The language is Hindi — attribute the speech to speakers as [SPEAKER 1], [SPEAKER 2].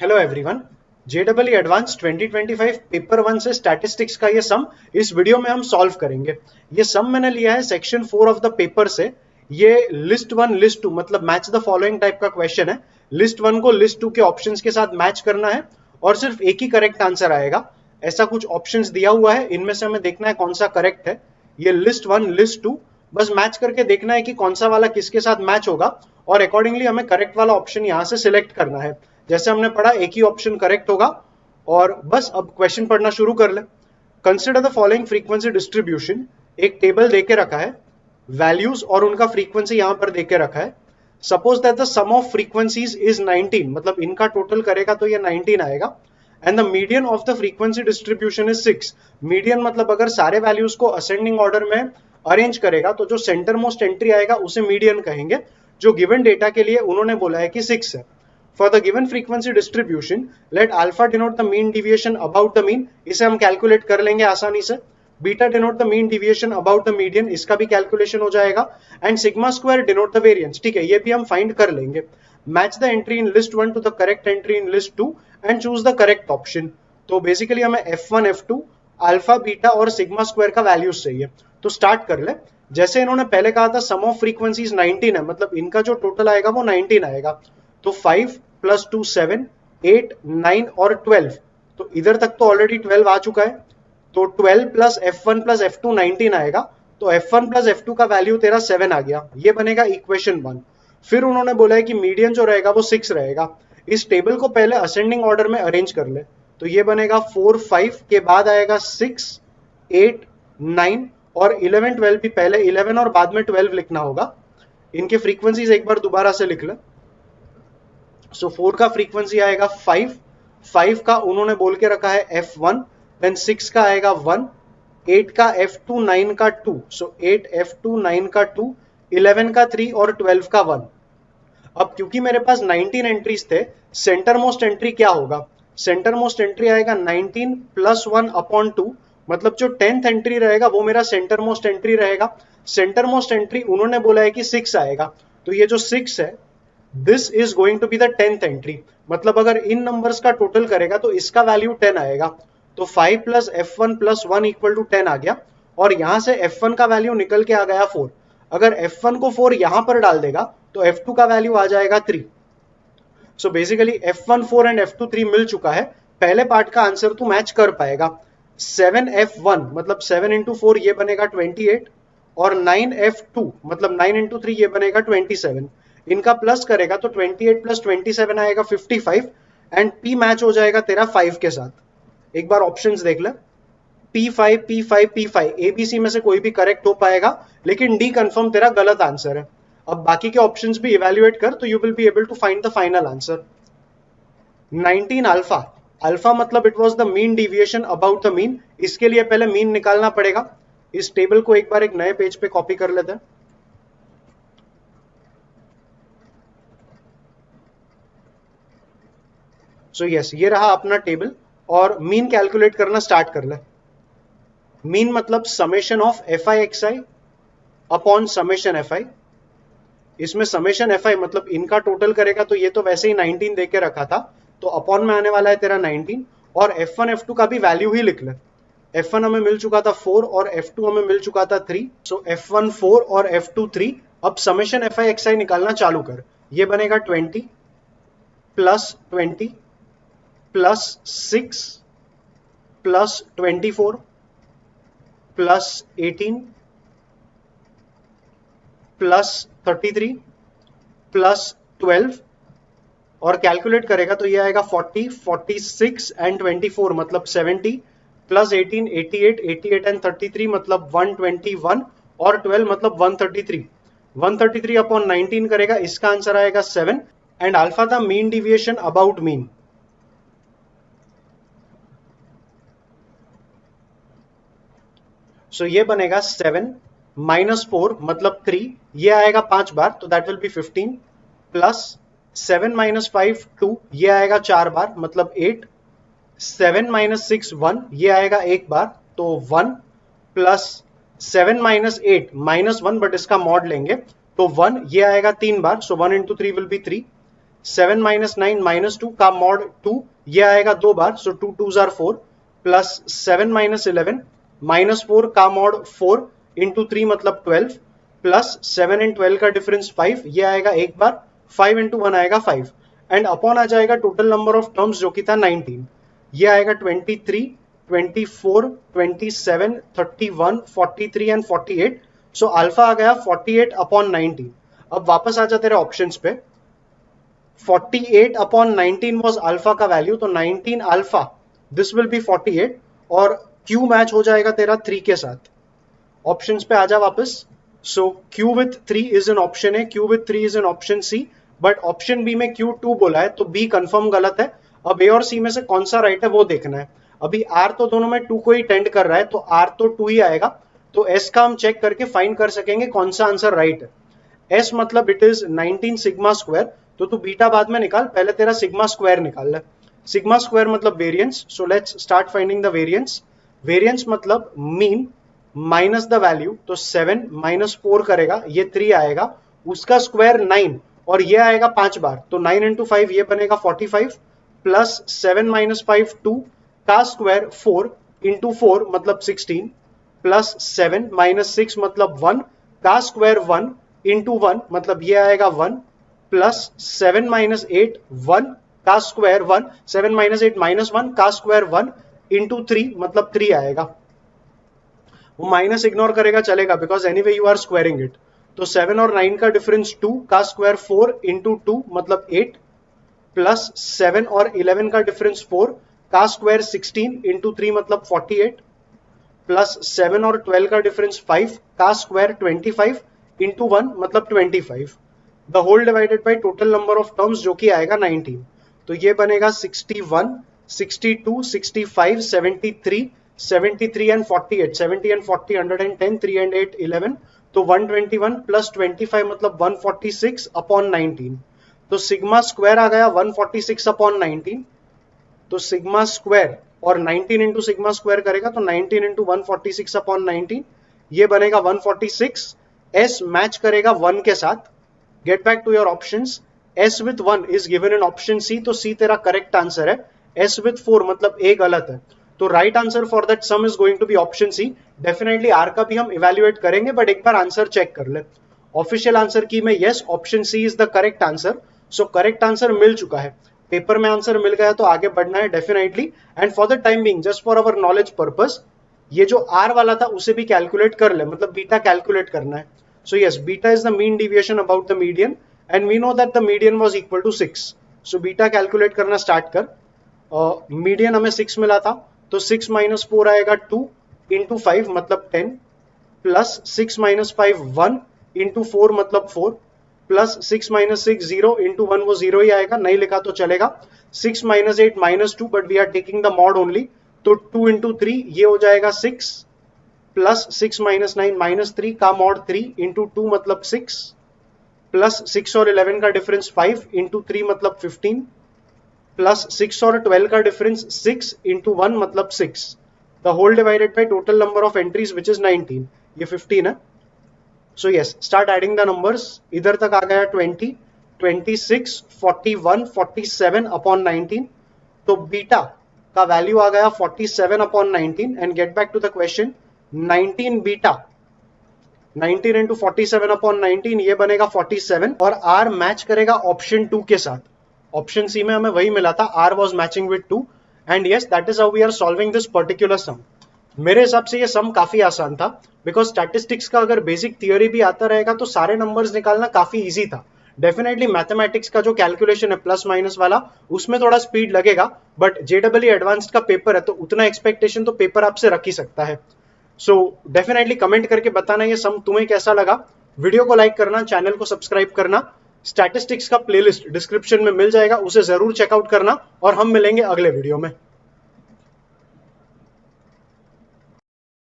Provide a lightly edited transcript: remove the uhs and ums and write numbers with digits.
[SPEAKER 1] हेलो एवरीवन, जेडबल एडवांस 2025 पेपर 1 से स्टैटिस्टिक्स का ये सम इस वीडियो में हम सॉल्व करेंगे। ये सम मैंने लिया है सेक्शन 4 ऑफ द पेपर से। ये लिस्ट 1 लिस्ट 2 मतलब मैच द फॉलोइंग टाइप का क्वेश्चन है। लिस्ट 1 को लिस्ट 2 के ऑप्शंस के साथ मैच करना है और सिर्फ एक ही करेक्ट आंसर आएगा। ऐसा कुछ ऑप्शंस दिया हुआ है, इनमें से हमें देखना है कौन सा करेक्ट है। ये लिस्ट 1 लिस्ट 2 बस मैच करके देखना है कि कौन सा वाला किसके साथ मैच होगा और अकॉर्डिंगली हमें करेक्ट वाला ऑप्शन यहां से सिलेक्ट करना है। जैसे हमने पढ़ा एक ही ऑप्शन करेक्ट होगा और बस अब क्वेश्चन पढ़ना शुरू कर ले। Consider the following frequency distribution. एक टेबल देके रखा है, वैल्यूज और उनका फ्रीक्वेंसी यहां पर देके रखा है। Suppose that the sum of frequencies is 19, मतलब इनका टोटल करेगा तो ये 19 आएगा। And the median of the frequency distribution is 6। Median मतलब अगर सारे वैल्यूज को असेंडिंग ऑर्डर में अरेंज करेगा तो जो सेंटर मोस्ट एंट्री आएगा उसे मीडियन कहेंगे। जो गिवन डेटा के लिए उन्होंने बोला है कि 6 है। For the given frequency distribution, let alpha denote the mean deviation about the mean, इसे हम कैलकुलेट कर लेंगे आसानी से। Beta denote the mean deviation about the median, इसका भी कैलकुलेशन हो जाएगा। And sigma square denote the variance, ठीक है, ये भी हम फाइंड कर लेंगे। Match the entry in list 1 to the correct entry in list 2 and choose the correct option. तो बेसिकली हमें F1 F2 अल्फा बीटा और सिग्मा स्क्वायर का वैल्यूज चाहिए। तो स्टार्ट कर ले। जैसे इन्होंने पहले कहा था सम ऑफ फ्रीक्वेंसीज 19 है, मतलब इनका जो टोटल आएगा वो 19 आएगा। तो 5 प्लस 2 7, 8 9 और 12। तो इधर तक तो ऑलरेडी 12 आ चुका है। तो 12 प्लस F1 प्लस F2 19 आएगा। तो F1 प्लस F2 का वैल्यू तेरा 7 आ गया। ये बनेगा इक्वेशन 1। फिर उन्होंने बोला है कि मीडियन जो रहेगा वो 6 रहेगा। इस टेबल को पहले असेंडिंग ऑर्डर में अरेंज कर ले। तो ये बनेगा 4 5 के बाद आएगा 6 8 9 और 11 12 भी पहले 11 और बाद में 12 लिखना होगा। इनके फ्रीक्वेंसीज एक बार दोबारा से लिख ले। सो 4 का फ्रीक्वेंसी आएगा 5, 5 का उन्होंने बोल के रखा है F1, देन 6 का आएगा 1, 8 का F2 9 का 2, सो 8 F2 9 का 2, 11 का 3 और 12 का 1। अब क्योंकि मेरे पास 19 एंट्रीज थे, सेंटर मोस्ट एंट्री क्या होगा? सेंटर मोस्ट एंट्री आएगा 19 प्लस 1 अपॉन 2, मतलब जो 10th एंट्री रहेगा वो मेरा सेंटर मोस्ट एंट्री रहेगा। सेंटर मोस्ट एंट्री उन्होंने बोला है कि 6 आएगा। तो ये जो 6 है, this is going to be the 10th entry. मतलब अगर इन नंबर्स का टोटल करेगा तो इसका वैल्यू 10 आएगा। तो 5 plus F1 plus 1 equal to 10 आ गया। और यहां से F1 का वैल्यू निकल के आ गया 4। अगर F1 को 4 यहां पर डाल देगा तो F2 का वैल्यू आ जाएगा 3। So basically F1 4 and F2 3 मिल चुका है। पहले पार्ट का आंसर तू मैच कर पाएगा। 7F1 मतलब 7 इंटू 4 ये बनेगा 28 और 9F2 मतलब 9 इंटू 3 ये बनेगा 27। इनका प्लस करेगा तो 28 प्लस 27 आएगा 55 एंड P मैच हो जाएगा तेरा 5 के साथ। एक बार ऑप्शंस देख ले। P5 P5 P5 ABC में से कोई भी करेक्ट हो पाएगा, लेकिन D कंफर्म तेरा गलत आंसर है। अब बाकी के ऑप्शंस भी इवैल्यूएट कर तो you will be able to find the final answer. 19 alpha, alpha मतलब it was the mean deviation about the mean. इसके लिए पहले मीन निकालना पड़ेगा। इस टेबल को एक बार एक नए पेज पे कॉपी कर लेते हैं। सो यस, ये रहा अपना टेबल और मीन कैलकुलेट करना स्टार्ट कर ले। मीन मतलब summation of fi xi upon summation fi। इसमें समेशन fi मतलब इनका टोटल करेगा तो ये तो वैसे ही 19 देके रखा था, तो अपॉन में आने वाला है तेरा 19 और F1 F2 का भी वैल्यू ही लिख ले। F1 हमें मिल चुका था 4 और F2 हमें मिल चुका था 3। सो F1 4 और F2 3। अब समेशन fi xi निकालना चालू कर। ये बनेगा 20 plus 20 plus 6 plus 24 plus 18 plus 33 plus 12 और कैलकुलेट करेगा तो ये आएगा 40 46 एंड 24 मतलब 70 प्लस 18 88 88 एंड 33 मतलब 121 और 12 मतलब 133। 133 अपॉन 19 करेगा, इसका आंसर आएगा 7 एंड अल्फा था मीन डिविएशन अबाउट मीन। सो ये बनेगा 7 माइनस 4 मतलब 3, ये आएगा 5 बार तो that will be 15 plus 7 minus 5 2, ये आएगा 4 बार मतलब 8। 7 माइनस 6 1, ये आएगा एक बार तो 1 प्लस 7 माइनस 8 माइनस 1 बट इसका मॉड लेंगे तो 1, ये आएगा 3 बार सो 1 into 3 will be 3। 7 minus 9 minus 2 का मॉड 2, ये आएगा 2 बार, सो 2 2s are 4, plus 7 minus 11 minus 4 का मॉड 4 इंटू 3 मतलब 12, प्लस 7 एंड 12 का डिफरेंस 5, ये आएगा एक बार, 5 इंटू 1 आएगा 5, एंड अपॉन आ जाएगा टोटल नंबर ऑफ टर्म्स जो कि था 19, ये आएगा 23, 24, 27, 31, 43 एंड 48, सो अल्फा आ गया 48 अपॉन 19। अब वापस आ जाते रहे ऑप्शंस पे, 48 अपॉन 19 was अल्फा का वैल्यू, तो 19 अल्फा दिस विल बी 48, और Q मैच हो जाएगा तेरा 3 के साथ। ऑप्शंस पे आ जा वापस, so Q with 3 is an option है, Q with 3 is an option C, but option B में Q2 बोला है, तो बी कंफर्म गलत है। अब ए और सी में से कौन सा राइट है वो देखना है। अभी आर तो दोनों में 2 को ही टेंड कर रहा है, तो आर तो 2 ही आएगा, तो एस का हम चेक करके फाइंड कर सकेंगे कौन सा आंसर राइट है। एस मतलब इट इज 19 सिग्मा स्क्वायर, तो तू बीटा बाद में निकाल, पहले तेरा सिग्मा स्क्वायर निकाल ले। सिग्मा स्क्वायर मतलब variance, so let's start finding the variance. Variance मतलब मीन माइनस द वैल्यू, तो 7 माइनस 4 करेगा, ये 3 आएगा, उसका स्क्वायर 9, और ये आएगा 5 बार, तो 9 इंटू 5 ये बनेगा 45, प्लस 7 माइनस 5 2 का स्क्वायर 4 इंटू 4 मतलब 16, प्लस 7 माइनस 6 मतलब 1 का स्क्वायर 1 इंटू 1 मतलब ये आएगा 1, प्लस 7 माइनस 8 1 का स्क्वायर 1, 7 माइनस 8 माइनस 1 का स्क्वायर 1 इंटू 3 मतलब 3 आएगा। वो माइनस इग्नोर करेगा चलेगा, because anyway you are squaring it, तो 7 और 9 का डिफरेंस 2 का स्क्वायर 4 इंटू 2 मतलब 8, प्लस 7 और 11 का डिफरेंस 4 का स्क्वायर 16 इंटू 3 मतलब 48, प्लस 7 और 12 का डिफरेंस 5 का स्क्वायर 25 इंटू 1 मतलब 25, the whole divided by total number of terms जो कि आएगा 19, तो ये बनेगा 61, 62, 65, 73, 73 एंड 48, 70 एंड 40 110, 3 एंड 8 11, तो 121 प्लस 25 मतलब 146 अपॉन 19, तो सिग्मा स्क्वायर आ गया 146 अपॉन 19, तो सिग्मा स्क्वायर और 19 इंटू सिग्मा स्क्वायर करेगा तो 19 इंटू 146 अपॉन 19, ये बनेगा 146, एस मैच करेगा 1 के साथ। Get back to your options, S with 1 is given in option C, तो सी तेरा करेक्ट आंसर है, एस विथ 4 मतलब ए गलत है, तो right answer for that sum is going to be option C. Definitely R का भी हम इवेल्युएट करेंगे, बट एक बार आंसर चेक कर ले। ऑफिशियल आंसर की में yes option C is the correct answer, so correct answer मिल चुका है, पेपर में आंसर मिल गया तो आगे बढ़ना है definitely. And for the time being just for our knowledge purpose, ये जो आर वाला था उसे भी कैलकुलेट कर ले, मतलब बीटा कैलकुलेट करना है। So yes, beta is the mean deviation about the median, and we know that the median was equal to 6, so beta calculate करना स्टार्ट कर। मीडियन हमें 6 मिला था, तो 6 माइनस 4 आएगा 2 इंटू 5 मतलब 10, प्लस 6 माइनस 5 1 इंटू 4 मतलब 4, प्लस 6 माइनस 6 0 इंटू 1 वो 0 ही आएगा, नहीं लिखा तो चलेगा। 6 minus 8 minus 2, but we are taking the mod only, तो 2 इंटू 3 ये हो जाएगा 6, प्लस 6 माइनस 9 माइनस 3 का मॉड 3 इंटू 2 मतलब 6, प्लस 6 और 11 का डिफरेंस 5 इंटू 3 मतलब 15, प्लस 6 और 12 का डिफरेंस 6 इंटू 1 मतलब 6, the whole divided by total number of entries which is 19, ये 15 है। So yes, start adding the numbers, इधर तक आ गया 20, 26, 41, 47 अपॉन 19, तो बीटा का वैल्यू आ गया 47 upon 19, and get back to the question, 19 beta 19 into 47 upon 19 ये बनेगा 47, और आर मैच करेगा ऑप्शन 2 के साथ। ऑप्शन सी में हमें वही मिला था, R was matching with 2, and yes that is how we are solving this particular sum. मेरे हिसाब से ये सम काफी आसान था, बिकॉज स्टैटिस्टिक्स का अगर बेसिक थियोरी भी आता रहेगा तो सारे नंबर्स निकालना काफी इजी था। डेफिनेटली मैथमेटिक्स का जो कैलकुलेशन है प्लस माइनस वाला, उसमें थोड़ा स्पीड लगेगा, बट जेडब्ल्यू एडवांस्ड का पेपर है तो उतना एक्सपेक्टेशन तो पेपर आपसे रख ही सकता है। सो डेफिनेटली कमेंट करके बताना ये सम तुम्हें कैसा लगा, वीडियो को लाइक करना, चैनल को सब्सक्राइब करना, स्टैटिस्टिक्स का प्लेलिस्ट डिस्क्रिप्शन में मिल जाएगा, उसे जरूर चेकआउट करना, और हम मिलेंगे अगले वीडियो में।